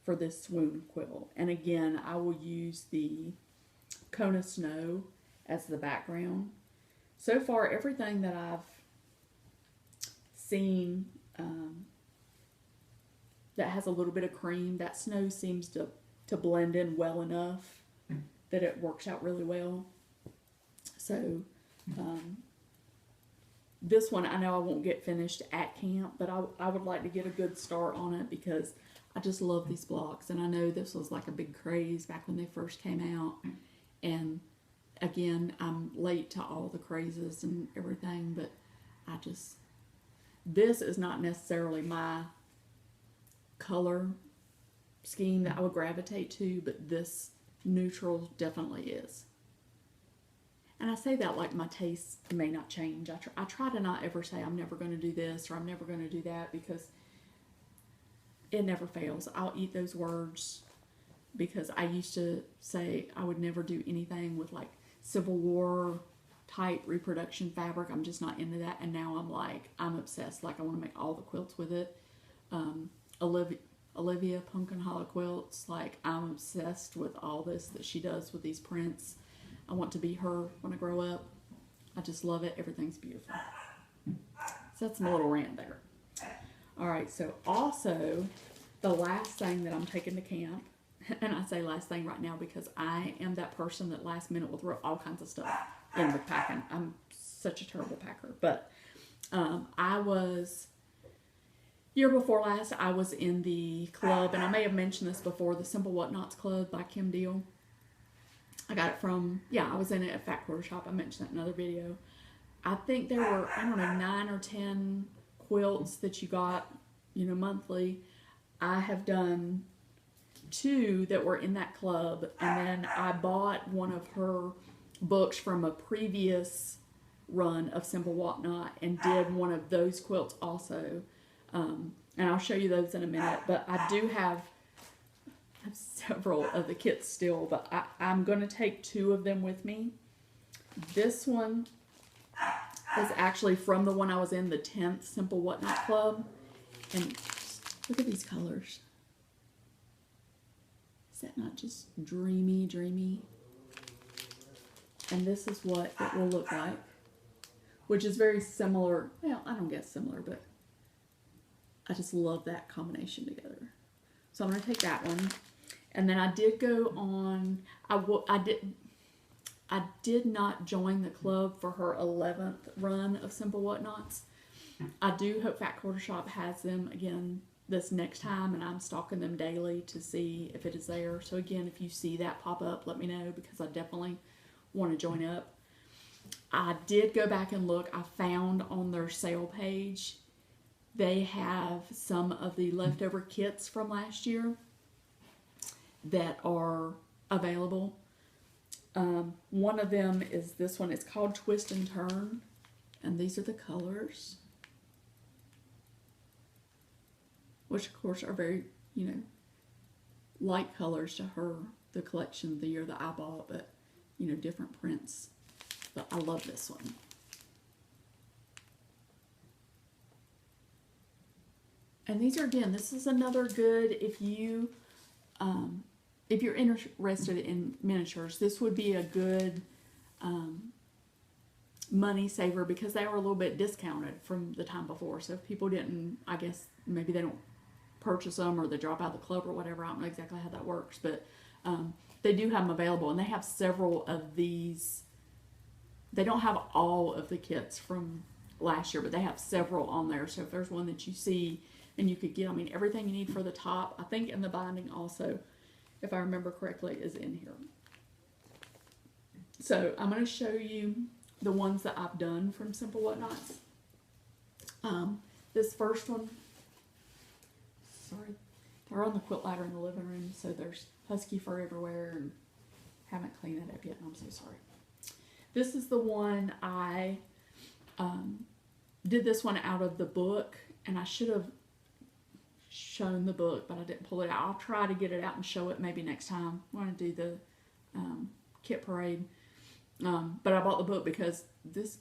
for this swoon quilt. And again, I will use the Kona Snow as the background. So far, everything that I've seen that has a little bit of cream, that snow seems to blend in well enough that it works out really well. So this one I know I won't get finished at camp, but I would like to get a good start on it because I just love these blocks, and I know this was like a big craze back when they first came out. And again, I'm late to all the crazes and everything, but this is not necessarily my color scheme that I would gravitate to, but this neutral definitely is. And I say that like my taste may not change. I try to not ever say I'm never going to do this or I'm never going to do that, because it never fails. I'll eat those words, because I used to say I would never do anything with like Civil War type reproduction fabric. I'm just not into that. And now I'm obsessed. Like I want to make all the quilts with it. Olivia Pumpkin Hollow Quilts. Like I'm obsessed with all this that she does with these prints. I want to be her when I grow up. I just love it. Everything's beautiful. So that's my little rant there. All right, so also the last thing that I'm taking to camp, and I say last thing right now because I am that person that last minute will throw all kinds of stuff in with packing. I'm such a terrible packer. But I was, year before last, I was in the club, and I may have mentioned this before, the Simple Whatnots Club by Kim Deal. I got it from, I was in it at Fat Quarter Shop. I mentioned that in another video. I think there were, 9 or 10 quilts that you got, monthly. I have done 2 that were in that club, and then I bought one of her books from a previous run of Simple Whatnot and did one of those quilts also. And I'll show you those in a minute, but I do have several of the kits still, but I'm going to take 2 of them with me. This one is actually from the one I was in, the 10th Simple Whatnot Club. And look at these colors. Is that not just dreamy, dreamy? And this is what it will look like, which is very similar. Well, I don't guess similar, but I just love that combination together. So I'm going to take that one. And then I did go on, I did not join the club for her 11th run of Simple Whatnots. I do hope Fat Quarter Shop has them again this next time, and I'm stalking them daily to see if it is there. So again, if you see that pop up, let me know, because I definitely want to join up. I did go back and look. I found on their sale page, they have some of the leftover kits from last year that are available. One of them is this one. It's called Twist and Turn, and these are the colors, which of course are very, light colors to her, the collection of the year that I bought, but different prints. But I love this one. And these are, again, this is another good, if you're interested in miniatures, this would be a good money saver, because they were a little bit discounted from the time before. So if people didn't, I guess maybe they don't purchase them, or they drop out of the club or whatever. I don't know exactly how that works, but they do have them available, and they have several of these. They don't have all of the kits from last year, but they have several on there. So if there's one that you see and you could get, everything you need for the top, I think in the binding also, if I remember correctly, is in here. So I'm going to show you the ones that I've done from Simple Whatnots. This first one, sorry, they're on the quilt ladder in the living room, so there's husky fur everywhere, and haven't cleaned it up yet, and I'm so sorry. This is the one I did this one out of the book, and I should have shown the book, but I didn't pull it out. I'll try to get it out and show it maybe next time. I want to do the kit parade. But I bought the book because this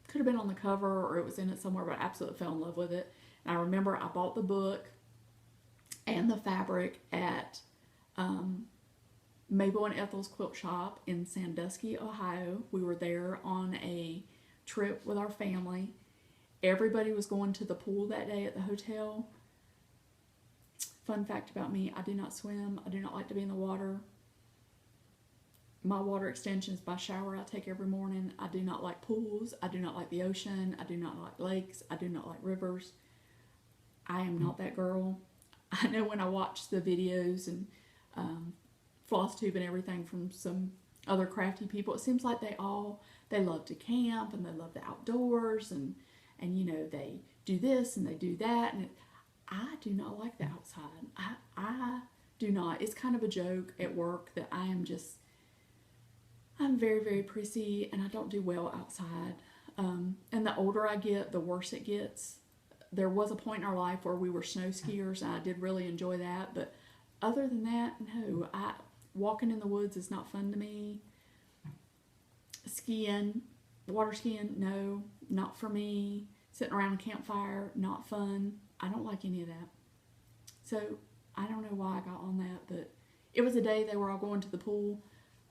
could have been on the cover, or it was in it somewhere, but I absolutely fell in love with it. And I remember I bought the book and the fabric at Mabel and Ethel's Quilt Shop in Sandusky, Ohio. We were there on a trip with our family. Everybody was going to the pool that day at the hotel. Fun fact about me, I do not swim. I do not like to be in the water. My water extension is my shower I take every morning. I do not like pools. I do not like the ocean. I do not like lakes. I do not like rivers. I am not that girl. I know when I watch the videos and FLOSSTUBE and everything from some other crafty people, it seems like they love to camp, and they love the outdoors, and they do this and they do that, and I do not like the outside. I do not. It's kind of a joke at work that I'm very, very prissy, and I don't do well outside. And the older I get, the worse it gets. There was a point in our life where we were snow skiers, and I did really enjoy that. But other than that, no. Walking in the woods is not fun to me. Skiing, Water skiing, no, not for me. Sitting around a campfire, not fun. I don't like any of that. So I don't know why I got on that, but it was a day they were all going to the pool.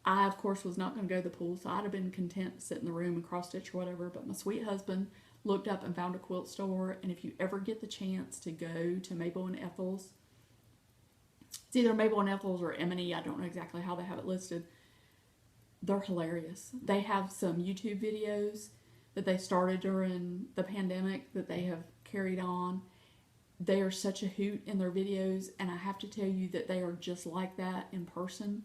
I, of course, was not going to go to the pool, so I'd have been content to sit in the room and cross stitch or whatever. But my sweet husband looked up and found a quilt store. And if you ever get the chance to go to Mabel and Ethel's, it's either Mabel and Ethel's or M&E. I don't know exactly how they have it listed. They're hilarious. They have some YouTube videos that they started during the pandemic that they have carried on. They are such a hoot in their videos, and I have to tell you that they are just like that in person.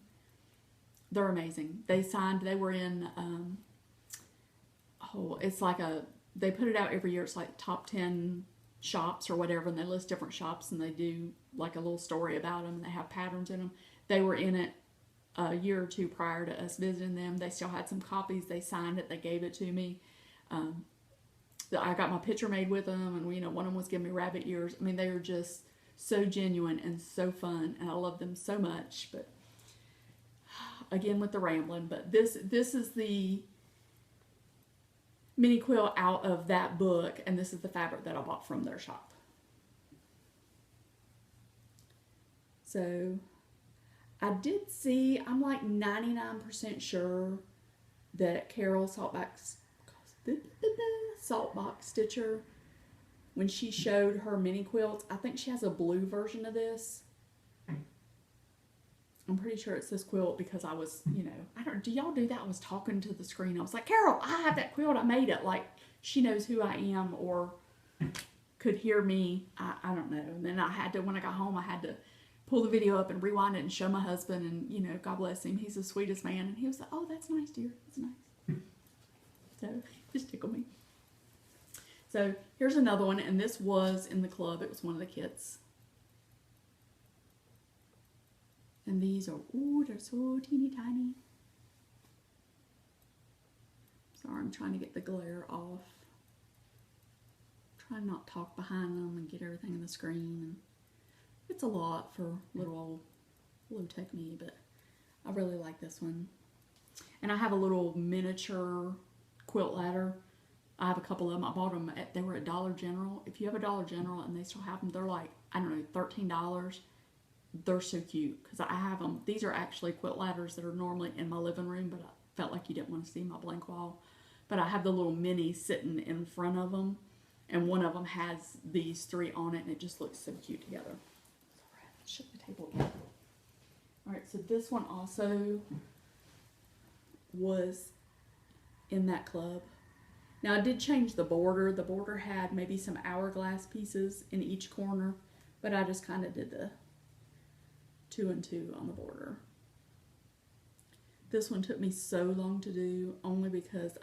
They're amazing. They were in, it's like they put it out every year. It's like top 10 shops or whatever, and they list different shops, and they do like a little story about them, and they have patterns in them. They were in it a year or two prior to us visiting them. They still had some copies. They signed it. They gave it to me. I got my picture made with them, and one of them was giving me rabbit ears. I mean, they are just so genuine and so fun, and I love them so much. But again, with the rambling, but this is the mini quilt out of that book, and this is the fabric that I bought from their shop. So I did see, I'm like 99% sure that Carol Saltbox Stitcher, when she showed her mini quilts, I think she has a blue version of this. I'm pretty sure it's this quilt because I was, do y'all do that? I was talking to the screen. I was like, Carol, I have that quilt. I made it. Like, she knows who I am or could hear me. I don't know. And then when I got home, I had to pull the video up and rewind it and show my husband. And, God bless him. He's the sweetest man. And he was like, oh, that's nice, dear. That's nice. So, just tickled me. So, here's another one. And this was in the club. It was one of the kits. And these are, they're so teeny tiny. Sorry, I'm trying to get the glare off. Trying not to talk behind them and get everything in the screen. And it's a lot for little old low-tech me, but I really like this one. And I have a little miniature quilt ladder. I have a couple of them. I bought them they were at Dollar General. If you have a Dollar General and they still have them, they're like, I don't know, $13. They're so cute because I have them. These are actually quilt ladders that are normally in my living room, but I felt like you didn't want to see my blank wall. But I have the little mini sitting in front of them, and one of them has these three on it, and it just looks so cute together. Sorry, I shook the table again. All right, so this one also was in that club. Now I did change the border. The border had maybe some hourglass pieces in each corner, but I just kind of did the 2 and 2 on the border. This one took me so long to do only because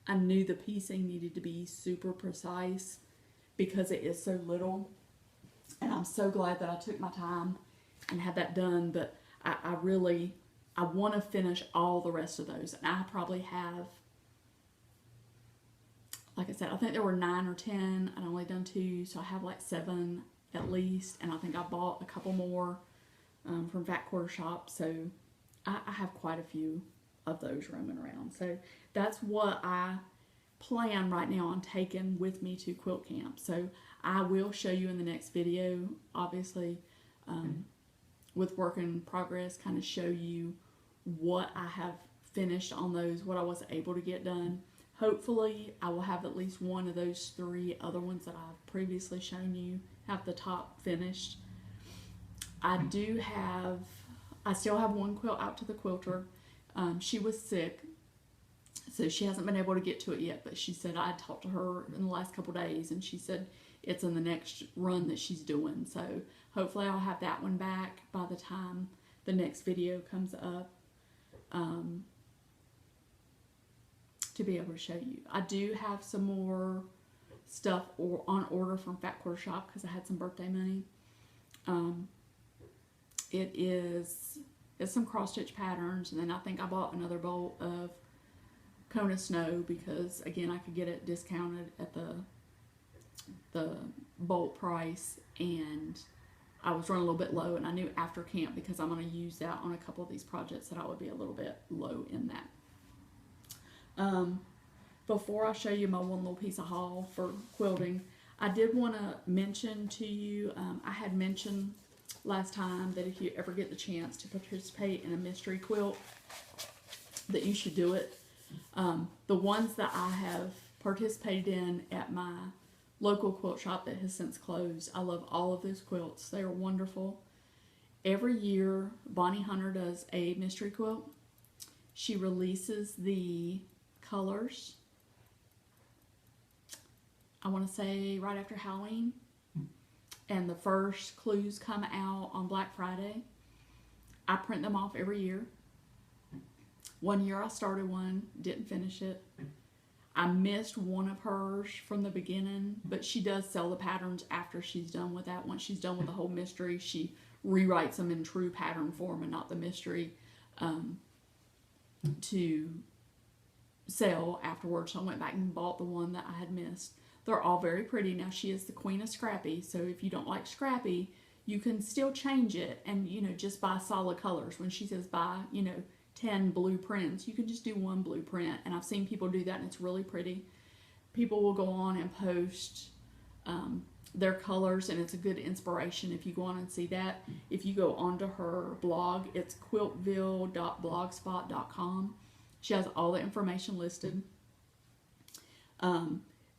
I knew the piecing needed to be super precise because it is so little, and I'm so glad that I took my time and had that done. But I want to finish all the rest of those, and I probably have, like I said, I think there were 9 or 10. I'd only done 2, so I have like 7 at least, and I think I bought a couple more from Fat Quarter Shop, so I have quite a few of those roaming around. So that's what I plan right now on taking with me to quilt camp. So I will show you in the next video, obviously, with work in progress, kind of show you what I have finished on those, what I was able to get done. Hopefully I will have at least one of those 3 other ones that I've previously shown you have the top finished. I still have one quilt out to the quilter. She was sick, so she hasn't been able to get to it yet, but she said, I talked to her in the last couple days, and she said it's in the next run that she's doing. So hopefully I'll have that one back by the time the next video comes up, to be able to show you. I do have some more stuff on order from Fat Quarter Shop because I had some birthday money. It's some cross stitch patterns, and then I think I bought another bolt of Kona Snow because again I could get it discounted at the bolt price, and I was running a little bit low, and I knew after camp, because I'm going to use that on a couple of these projects, that I would be a little bit low in that. before I show you my one little piece of haul for quilting, I did want to mention to you, I had mentioned last time that if you ever get the chance to participate in a mystery quilt, that you should do it. The ones that I have participated in at my local quilt shop that has since closed, I love all of those quilts. They are wonderful. Every year, Bonnie Hunter does a mystery quilt. She releases the colors, I want to say right after Halloween, and the first clues come out on Black Friday. I print them off every year. One year I started one, didn't finish it. I missed one of hers from the beginning, but she does sell the patterns after she's done with that. Once she's done with the whole mystery, she rewrites them in true pattern form and not the mystery to sell afterwards. So I went back and bought the one that I had missed. They're all very pretty. Now, she is the queen of scrappy, so if you don't like scrappy, you can still change it and, you know, just buy solid colors. When she says buy, you know, 10 blueprints, you can just do one blueprint, and I've seen people do that, and it's really pretty. People will go on and post their colors, and it's a good inspiration if you go on and see that. If you go onto her blog, it's quiltville.blogspot.com. She has all the information listed.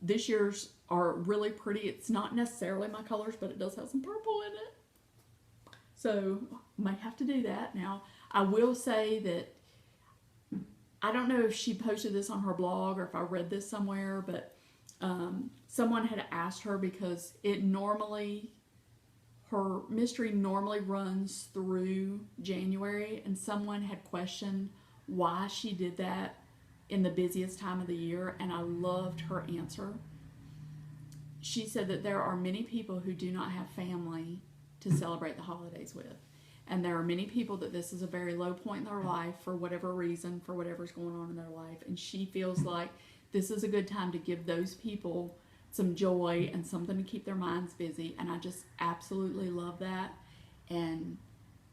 This year's are really pretty. It's not necessarily my colors, but it does have some purple in it. So, might have to do that. Now, I will say that I don't know if she posted this on her blog or if I read this somewhere, but someone had asked her because her mystery normally runs through January, and someone had questioned why she did that in the busiest time of the year, and I loved her answer. She said that there are many people who do not have family to celebrate the holidays with, and there are many people that this is a very low point in their life for whatever reason, for whatever's going on in their life, and she feels like this is a good time to give those people some joy and something to keep their minds busy, and I just absolutely love that. And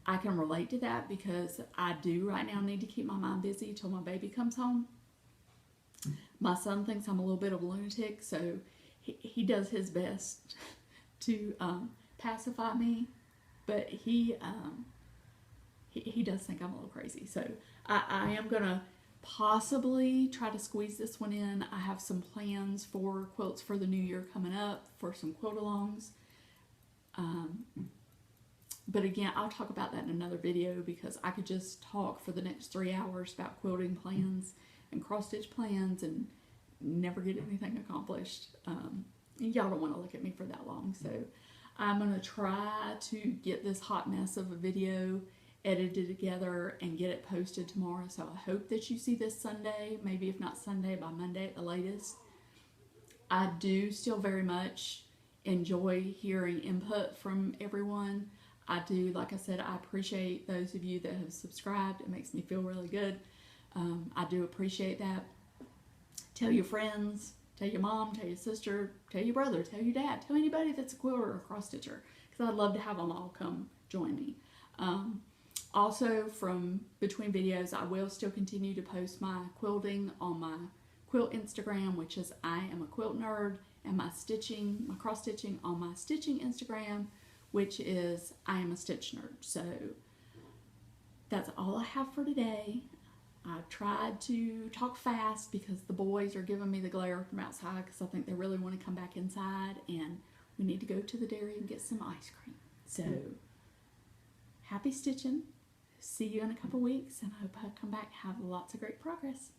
I can relate to that because I do right now need to keep my mind busy till my baby comes home. My son thinks I'm a little bit of a lunatic, so he does his best to pacify me, but he does think I'm a little crazy. So I am going to possibly try to squeeze this one in. I have some plans for quilts for the new year coming up for some quilt-alongs. But again, I'll talk about that in another video because I could just talk for the next 3 hours about quilting plans and cross-stitch plans and never get anything accomplished. Y'all don't want to look at me for that long, so I'm going to try to get this hot mess of a video edited together and get it posted tomorrow. So I hope that you see this Sunday, maybe if not Sunday, by Monday at the latest. I do still very much enjoy hearing input from everyone. I do, like I said, I appreciate those of you that have subscribed. It makes me feel really good. I do appreciate that. Tell your friends, tell your mom, tell your sister, tell your brother, tell your dad, tell anybody that's a quilter or a cross-stitcher, because I'd love to have them all come join me. Also, from between videos, I will still continue to post my quilting on my quilt Instagram, which is I Am a Quilt Nerd, and my stitching, my cross-stitching on my stitching Instagram, which is I Am a Stitch Nerd. So that's all I have for today. I tried to talk fast because the boys are giving me the glare from outside because I think they really want to come back inside, and we need to go to the dairy and get some ice cream. So happy stitching. See you in a couple weeks, and I hope I come back and have lots of great progress.